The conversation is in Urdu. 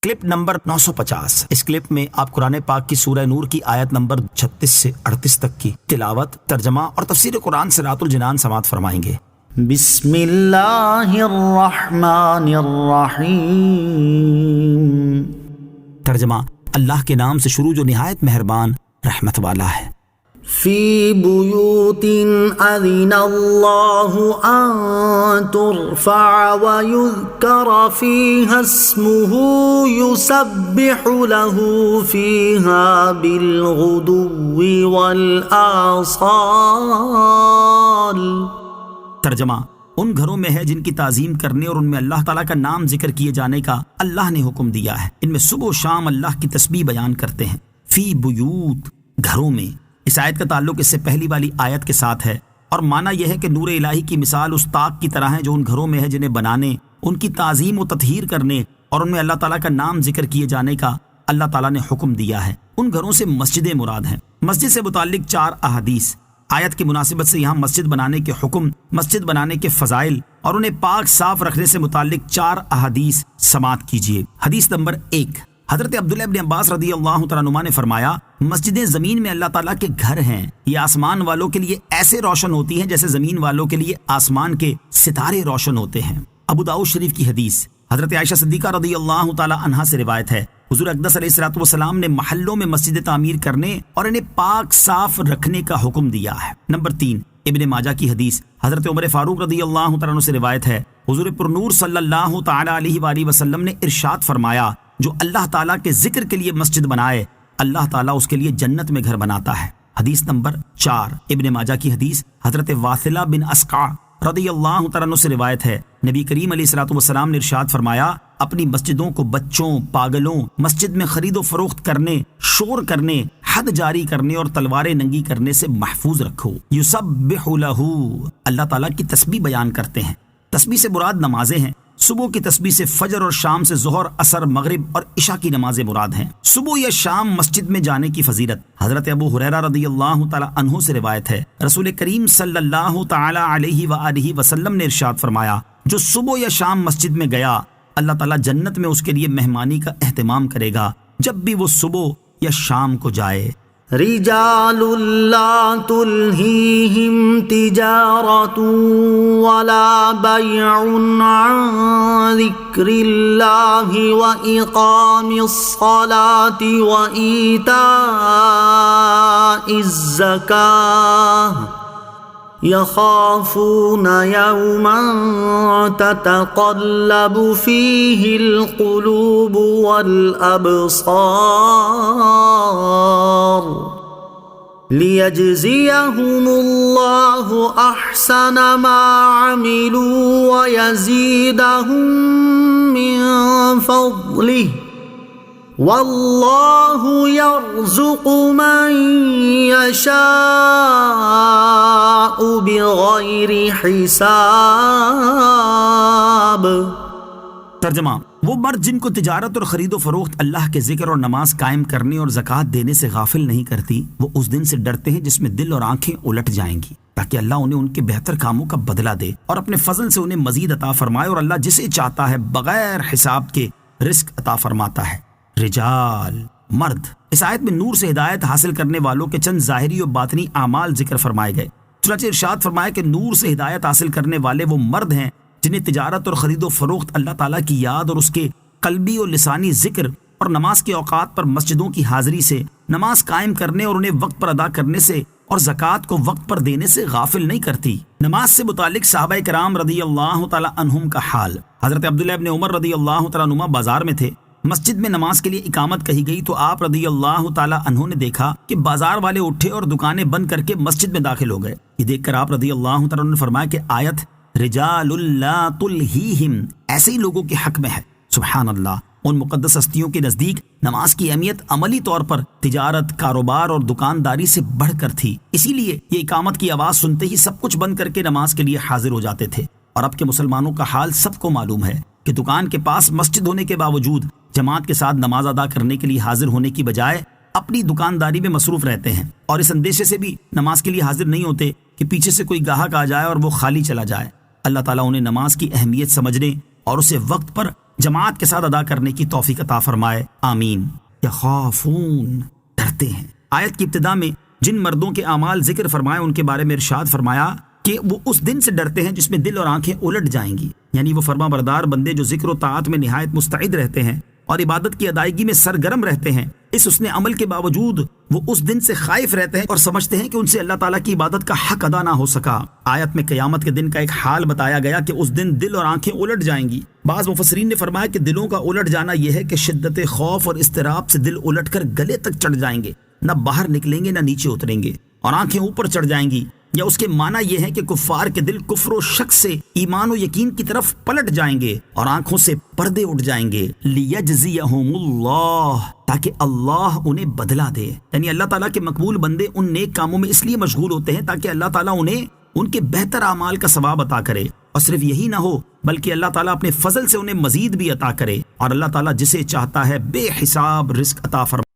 Clip number 950۔ اس کلپ میں آپ قرآن پاک کی سورہ نور کی آیت نمبر 36 سے 38 تک کی تلاوت، ترجمہ اور تفسیر قرآن سے رات الجنان سماعت فرمائیں گے۔ بسم اللہ الرحمن الرحیم۔ ترجمہ: اللہ کے نام سے شروع جو نہایت مہربان رحمت والا ہے۔ فی بیوت اذن اللہ ان ترفع ویذکر فیہا اسمہ یسبح لہ فیہا بالغدو والآصال۔ ترجمہ: ان گھروں میں ہے جن کی تعظیم کرنے اور ان میں اللہ تعالیٰ کا نام ذکر کیے جانے کا اللہ نے حکم دیا ہے، ان میں صبح و شام اللہ کی تسبیح بیان کرتے ہیں۔ فی بیوت، گھروں میں۔ اس آیت کا تعلق اس سے پہلی والی آیت کے ساتھ ہے، اور معنی یہ ہے کہ نور الہی کی مثال اس طاق کی طرح ہے جو ان گھروں میں ہے جنہیں بنانے، ان کی تعظیم و تطہیر کرنے اور ان میں اللہ تعالیٰ کا نام ذکر کیے جانے کا اللہ تعالیٰ نے حکم دیا ہے۔ ان گھروں سے مسجدیں مراد ہیں۔ مسجد سے متعلق 4 احادیث۔ آیت کی مناسبت سے یہاں مسجد بنانے کے حکم، مسجد بنانے کے فضائل اور انہیں پاک صاف رکھنے سے متعلق 4 احادیث سماعت کیجیے۔ حدیث نمبر 1، حضرت عبداللہ ابن عباس رضی اللہ تعالیٰ عنہما نے فرمایا، مسجدیں زمین میں اللہ تعالیٰ کے گھر ہیں، یہ آسمان والوں کے لیے ایسے روشن ہوتی ہیں جیسے زمین والوں کے لیے آسمان کے ستارے روشن ہوتے ہیں۔ ابو داؤد شریف کی حدیث، حضرت عائشہ صدیقہ رضی اللہ تعالیٰ عنہا سے روایت ہے، حضور اقدس علیہ الصلوۃ والسلام نے محلوں میں مسجد تعمیر کرنے اور انہیں پاک صاف رکھنے کا حکم دیا ہے۔ نمبر 3، ابن ماجہ کی حدیث، حضرت عمر فاروق رضی اللہ تعالیٰ عنہ سے روایت ہے، حضور پر نور صلی اللہ تعالیٰ علیہ وآلہ وسلم نے ارشاد فرمایا، جو اللہ تعالیٰ کے ذکر کے لیے مسجد بنائے اللہ تعالیٰ اس کے لیے جنت میں گھر بناتا ہے۔ حدیث نمبر 4، ابن ماجہ کی حدیث، حضرت واثلہ بن اسقع رضی اللہ تعالیٰ عنہ سے روایت ہے، نبی کریم علیہ الصلوۃ والسلام نے ارشاد فرمایا، اپنی مسجدوں کو بچوں، پاگلوں، مسجد میں خرید و فروخت کرنے، شور کرنے، حد جاری کرنے اور تلواریں ننگی کرنے سے محفوظ رکھو۔ یسبح لہ، اللہ تعالیٰ کی تسبیح بیان کرتے ہیں۔ تسبیح سے مراد نمازیں ہیں۔ صبح کی تسبیح سے فجر اور شام سے ظہر، عصر، مغرب اور عشاء کی نمازیں مراد ہیں۔ صبح یا شام مسجد میں جانے کی فضیلت، حضرت ابو ہریرہ رضی اللہ تعالی عنہ سے روایت ہے، رسول کریم صلی اللہ تعالی علیہ وآلہ وسلم نے ارشاد فرمایا، جو صبح یا شام مسجد میں گیا اللہ تعالیٰ جنت میں اس کے لیے مہمانی کا اہتمام کرے گا جب بھی وہ صبح یا شام کو جائے۔ رجال لا تلہیہم تجارت ولا بیع عن ذکر اللہ واقام الصلاة وایتاء الزکاة یخافون یوما تتقلب فیہ القلوب والابصار لیجزیہم اللہ احسن ما عملوا ویزیدہم من فضلہ واللہ یرزق من یشاء بغیر حساب۔ ترجمہ: وہ مرد جن کو تجارت اور خرید و فروخت اللہ کے ذکر اور نماز قائم کرنے اور زکوٰۃ دینے سے غافل نہیں کرتی، وہ اس دن سے ڈرتے ہیں جس میں دل اور آنکھیں الٹ جائیں گی، تاکہ اللہ انہیں ان کے بہتر کاموں کا بدلہ دے اور اپنے فضل سے انہیں مزید عطا فرمائے، اور اللہ جسے چاہتا ہے بغیر حساب کے رزق عطا فرماتا ہے۔ رجال، مرد۔ اس آیت میں نور سے ہدایت حاصل کرنے والوں کے چند ظاہری اور باطنی اعمال ذکر فرمائے گئے۔ چنانچہ ارشاد فرمایا کہ نور سے ہدایت حاصل کرنے والے وہ مرد ہیں جنہیں تجارت اور خرید و فروخت اللہ تعالیٰ کی یاد اور اس کے قلبی اور لسانی ذکر اور نماز کے اوقات پر مسجدوں کی حاضری سے، نماز قائم کرنے اور انہیں وقت پر ادا کرنے سے اور زکوٰۃ کو وقت پر دینے سے غافل نہیں کرتی۔ نماز سے متعلق صحابہ کرام رضی اللہ تعالیٰ عنہم کا حال، حضرت عبداللہ ابن عمر رضی اللہ تعالیٰ عنہما بازار میں تھے، مسجد میں نماز کے لیے اقامت کہی گئی تو آپ رضی اللہ تعالیٰ عنہ نے دیکھا کہ بازار والے اٹھے اور دکانیں بند کر کے مسجد میں داخل ہو گئے۔ یہ دیکھ کر آپ رضی اللہ تعالیٰ عنہ نے فرمایا کہ آیت رجال لا تلہیہم ایسے ہی لوگوں کے حق میں ہے۔ سبحان اللہ، ان مقدس ہستیوں کے نزدیک نماز کی اہمیت عملی طور پر تجارت، کاروبار اور دکانداری سے بڑھ کر تھی، اسی لیے یہ اقامت کی آواز سنتے ہی سب کچھ بند کر کے نماز کے لیے حاضر ہو جاتے تھے۔ اور اب کے مسلمانوں کا حال سب کو معلوم ہے کہ دکان کے پاس مسجد ہونے کے باوجود جماعت کے ساتھ نماز ادا کرنے کے لیے حاضر ہونے کی بجائے اپنی دکانداری میں مصروف رہتے ہیں، اور اس اندیشے سے بھی نماز کے لیے حاضر نہیں ہوتے کہ پیچھے سے کوئی گاہک آ جائے اور وہ خالی چلا جائے۔ اللہ تعالیٰ انہیں نماز کی اہمیت سمجھنے اور اسے وقت پر جماعت کے ساتھ ادا کرنے کی توفیق عطا فرمائے، آمین۔ یخافون، ڈرتے ہیں۔ آیت کی ابتدا میں جن مردوں کے اعمال ذکر فرمائے ان کے بارے میں ارشاد فرمایا کہ وہ اس دن سے ڈرتے ہیں جس میں دل اور آنکھیں الٹ جائیں گی، یعنی وہ فرما بردار بندے جو ذکر و طاعت میں نہایت مستعد رہتے ہیں اور عبادت کی ادائیگی میں سرگرم رہتے ہیں، اس حسن عمل کے باوجود وہ اس دن سے خائف رہتے ہیں اور سمجھتے ہیں کہ ان سے اللہ تعالیٰ کی عبادت کا حق ادا نہ ہو سکا۔ آیت میں قیامت کے دن کا ایک حال بتایا گیا کہ اس دن دل اور آنکھیں الٹ جائیں گی۔ بعض مفسرین نے فرمایا کہ دلوں کا الٹ جانا یہ ہے کہ شدت خوف اور اضطراب سے دل الٹ کر گلے تک چڑھ جائیں گے، نہ باہر نکلیں گے نہ نیچے اتریں گے، اور آنکھیں اوپر چڑھ جائیں گی، یا اس کے معنی یہ ہے کہ کفار کے دل کفر و شک سے ایمان و یقین کی طرف پلٹ جائیں گے اور آنکھوں سے پردے اٹھ جائیں گے۔ لیجزیہم اللہ، تاکہ اللہ انہیں بدلہ دے، یعنی اللہ تعالیٰ کے مقبول بندے ان نیک کاموں میں اس لیے مشغول ہوتے ہیں تاکہ اللہ تعالیٰ انہیں ان کے بہتر اعمال کا ثواب عطا کرے، اور صرف یہی نہ ہو بلکہ اللہ تعالیٰ اپنے فضل سے انہیں مزید بھی عطا کرے، اور اللہ تعالیٰ جسے چاہتا ہے بے حساب رزق عطا فرمائے۔